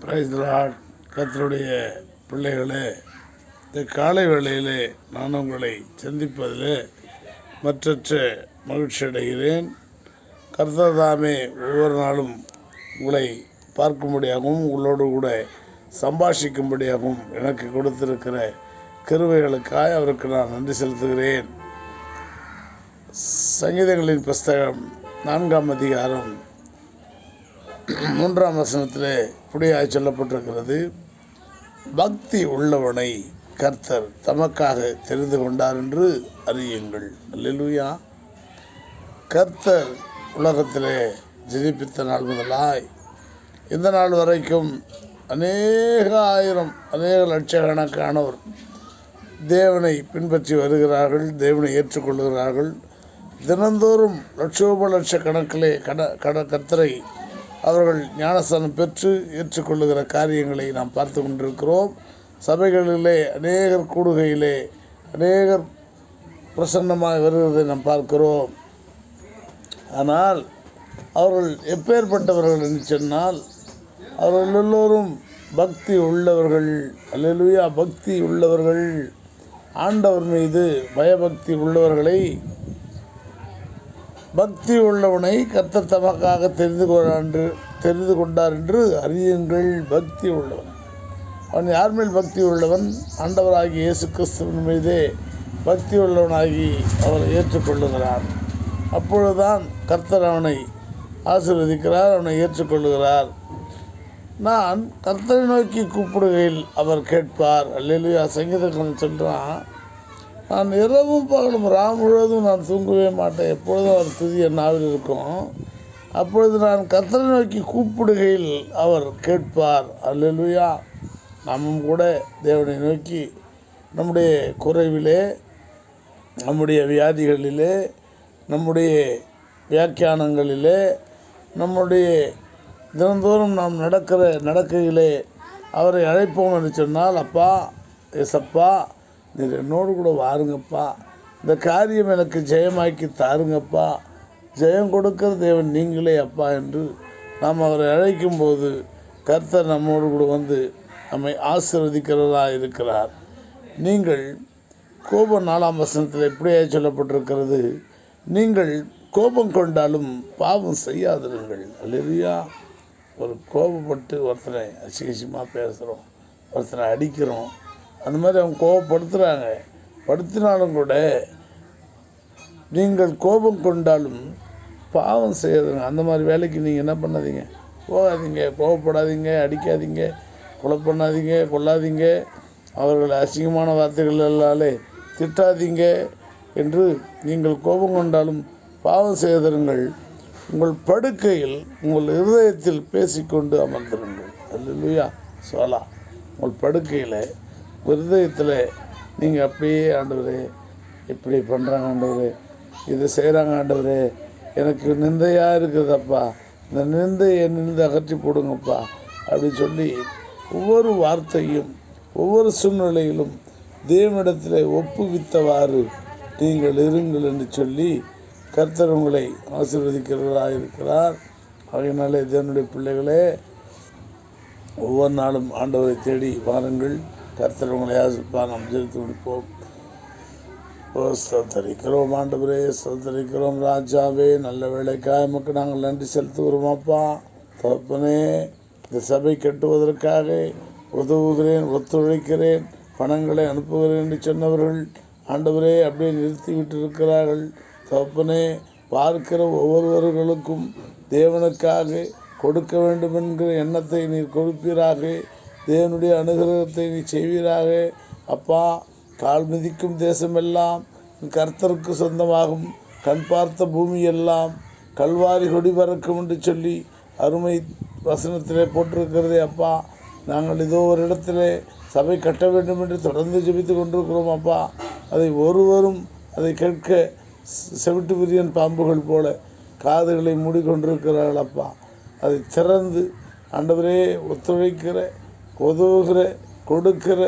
Praise the Lord. கர்த்தருடைய பிள்ளைகளே, இந்த காலை வேளையிலே நான் உங்களை சந்திப்பதிலே மற்றற்ற மகிழ்ச்சி அடைகிறேன். கர்த்தர் தாமே ஒவ்வொரு நாளும் உங்களை பார்க்கும்படியாகவும் உங்களோடு கூட சம்பாஷிக்கும்படியாகவும் எனக்கு கொடுத்திருக்கிற கிருபைகளுக்காய் அவருக்கு நான் நன்றி செலுத்துகிறேன். சங்கீதங்களின் புஸ்தகம் 4ஆம் அதிகாரம் 3ஆம் வசனத்திலே இப்படியாய் சொல்லப்பட்டிருக்கிறது: பக்தி உள்ளவனை கர்த்தர் தமக்காக தெரிந்து கொண்டார் என்று அறியுங்கள். அல்லேலூயா. கர்த்தர் உலகத்திலே ஜெனிப்பித்த நாள் முதலாய் இந்த நாள் வரைக்கும் அநேக லட்சக்கணக்கானோர் தேவனை பின்பற்றி வருகிறார்கள், தேவனை ஏற்றுக்கொள்கிறார்கள். தினந்தோறும் லட்சக்கணக்கிலே கர்த்தரை அவர்கள் ஞானஸ்தானம் பெற்று ஏற்றுக்கொள்ளுகிற காரியங்களை நாம் பார்த்து கொண்டிருக்கிறோம். சபைகளிலே அநேகர் கூடுகையிலே அநேகர் பிரசன்னமாக வருவதை நாம் பார்க்கிறோம். ஆனால் அவர்கள் எப்பேற்பட்டவர்கள் என்று சொன்னால், அவர்கள் எல்லோரும் பக்தி உள்ளவர்கள். அல்லேலூயா. பக்தி உள்ளவர்கள், ஆண்டவர் மீது பயபக்தி உள்ளவர்களை, பக்தி உள்ளவனை கர்த்தர் தமக்காக தெரிந்து கொண்டார் என்று அறியுங்கள். பக்தி உள்ளவன், அவன் யார் மேல் பக்தி உள்ளவன்? ஆண்டவராகி இயேசு கிறிஸ்துவின் மீதே பக்தி உள்ளவனாகி அவரை ஏற்றுக்கொள்ளுகிறான். அப்பொழுதுதான் கர்த்தர் அவனை ஆசீர்வதிக்கிறார், அவனை ஏற்றுக்கொள்ளுகிறார். நான் கர்த்தரை நோக்கி கூப்பிடுகையில் அவர் கேட்பார். அல்லேலூயா. சங்கீதக்காரன் சொல்கிறான், நான் இரவும் பகலும் முழுவதும் நான் தூங்கவே மாட்டேன், எப்பொழுதும் அவர் துதி என் நாவில் இருக்கும். அப்பொழுது நான் கர்த்தரை நோக்கி கூப்பிடுகையில் அவர் கேட்பார். அல்லேலூயா. நாமும் கூட தேவனை நோக்கி நம்முடைய குறைவிலே, நம்முடைய வியாதிகளிலே, நம்முடைய வியாக்கியானங்களிலே, நம்முடைய தினந்தோறும் நாம் நடக்கையிலே அவரை அழைப்போம் என்று சொன்னால், அப்பா ஏசப்பா, நீர் என்னோடு கூட வாருங்கப்பா, இந்த காரியம் எனக்கு ஜெயமாக்கி தாருங்கப்பா, ஜெயம் கொடுக்கிற தேவன் நீங்களே அப்பா என்று நாம் அவரை அழைக்கும்போது கர்த்தர் நம்மோடு கூட வந்து நம்மை ஆசீர்வதிக்கிறதா இருக்கிறார். நீங்கள் கோபம் 4ஆம் வசனத்தில் இப்படியே சொல்லப்பட்டிருக்கிறது: நீங்கள் கோபம் கொண்டாலும் பாவம் செய்யாதிருங்கள். அல்லேலூயா. ஒரு கோபப்பட்டு ஒருத்தனை அசிங்கமாக பேசுகிறோம், ஒருத்தனை அடிக்கிறோம், அந்த மாதிரி அவங்க கோபப்படுத்துகிறாங்க. படுத்தினாலும் கூட நீங்கள் கோபம் கொண்டாலும் பாவம் செய்யாதுங்க. அந்த மாதிரி வேலைக்கு நீங்கள் என்ன பண்ணாதீங்க, போகாதீங்க, கோபப்படாதீங்க, அடிக்காதீங்க, கொலை பண்ணாதீங்க, கொல்லாதீங்க, அவர்கள் அசிங்கமான வார்த்தைகளாலே திட்டாதீங்க என்று நீங்கள் கோபம் கொண்டாலும் பாவம் செய்திருங்கள். உங்கள் படுக்கையில் உங்கள் இருதயத்தில் பேசிக்கொண்டு அமர்ந்திருங்கள். அல்லேலூயா. சொல்லலாம், உங்கள் படுக்கையில் இருதயத்தில் நீங்கள் அப்படியே, ஆண்டவரே இப்படி பண்ணுறாங்க, ஆண்டவரே இதை செய்கிறாங்க, ஆண்டவரே எனக்கு நிந்தையாக இருக்குதுப்பா, இந்த நிந்தையை என்னிருந்து அகற்றி போடுங்கப்பா அப்படின்னு சொல்லி ஒவ்வொரு வார்த்தையும் ஒவ்வொரு சூழ்நிலையிலும் தேவனிடத்தில் ஒப்புவித்தவாறு நீங்கள் இருங்கள் என்று சொல்லி கர்த்தர் உங்களை ஆசீர்வதிக்கிறவராக இருக்கிறார். அதனாலே தேவனுடைய பிள்ளைகளே, ஒவ்வொரு நாளும் ஆண்டவரை தேடி வாருங்கள். கர்த்தர் உங்களை ஆசிர்வதிப்பார். நாம் ஜெபித்து முடிப்போம். ஸ்தோத்தரிக்கிறோம் ஆண்டவரே, ஸ்தோத்தரிக்கிறோம் ராஜாவே. நல்ல வேலைக்காக நமக்கு நாங்கள் நன்றி செலுத்துகிறோம் அப்பா. தகப்பனே, இந்த சபை கட்டுவதற்காக உதவுகிறேன், ஒத்துழைக்கிறேன், பணங்களை அனுப்புகிறேன் என்று சொன்னவர்கள் ஆண்டவரே அப்படியே நிறுத்திவிட்டு இருக்கிறார்கள். தகப்பனே, பார்க்கிற ஒவ்வொருவர்களுக்கும் தேவனுக்காக கொடுக்க வேண்டும் என்கிற எண்ணத்தை நீர் கொடுப்பீராக. தேவனுடைய அனுகிரகத்தை நீ செய்வீராக. அப்பா, கால் மிதிக்கும் தேசமெல்லாம் கர்த்தருக்கு சொந்தமாகும், கண் பார்த்த பூமி எல்லாம் கல்வாரி கொடி பறக்கும் என்று சொல்லி அருமை வசனத்திலே போட்டிருக்கிறதே அப்பா. நாங்கள் இதோ ஒரு இடத்திலே சபை கட்ட வேண்டும் என்று தொடர்ந்து ஜெபித்து கொண்டிருக்கிறோம் அப்பா. அதை ஒருவரும் அதை கேட்க செவிட்டு விரியன் பாம்புகள் போல காதுகளை மூடிக்கொண்டிருக்கிறார்கள் அப்பா. அதை திறந்து ஆண்டவரே ஒத்துழைக்கிற, உதவுகிற, கொடுக்கிற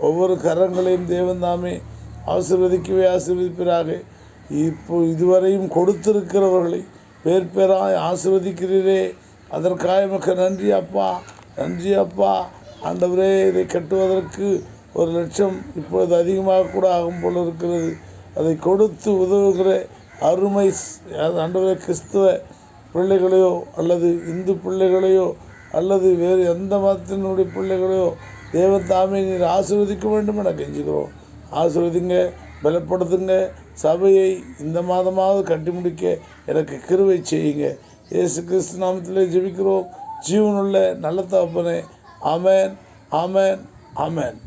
ஒவ்வொரு கரங்களையும் தேவன் தாமே ஆசீர்வதிப்பீராக. இதுவரையும் கொடுத்திருக்கிறவர்களை பேர் பேராய் ஆசீர்வதிக்கிறீரே, அதற்காக நமக்கு நன்றி அப்பா. நன்றி அப்பா. ஆண்டவரே, இதை கட்டுவதற்கு 1,00,000 இப்பொழுது அதிகமாக கூட ஆகும் போல் இருக்கிறது. அதை கொடுத்து உதவுகிற அருமை ஆண்டவரே, கிறிஸ்துவ பிள்ளைகளையோ அல்லது இந்து பிள்ளைகளையோ அல்லது வேறு எந்த மதத்தினுடைய பிள்ளைகளையோ தேவன் தாமே நீர் ஆசீர்வதிக்க வேண்டும் என கெஞ்சுகிறோம். ஆசீர்வதிங்க, பலப்படுத்துங்க. சபையை இந்த மாதமாவது கட்டி முடிக்க எனக்கு கிருபை செய்யுங்க. இயேசு கிறிஸ்து நாமத்திலே ஜெபிக்கிறோம் ஜீவனுள்ள நல்ல தகப்பனே. ஆமென், ஆமென், ஆமென்.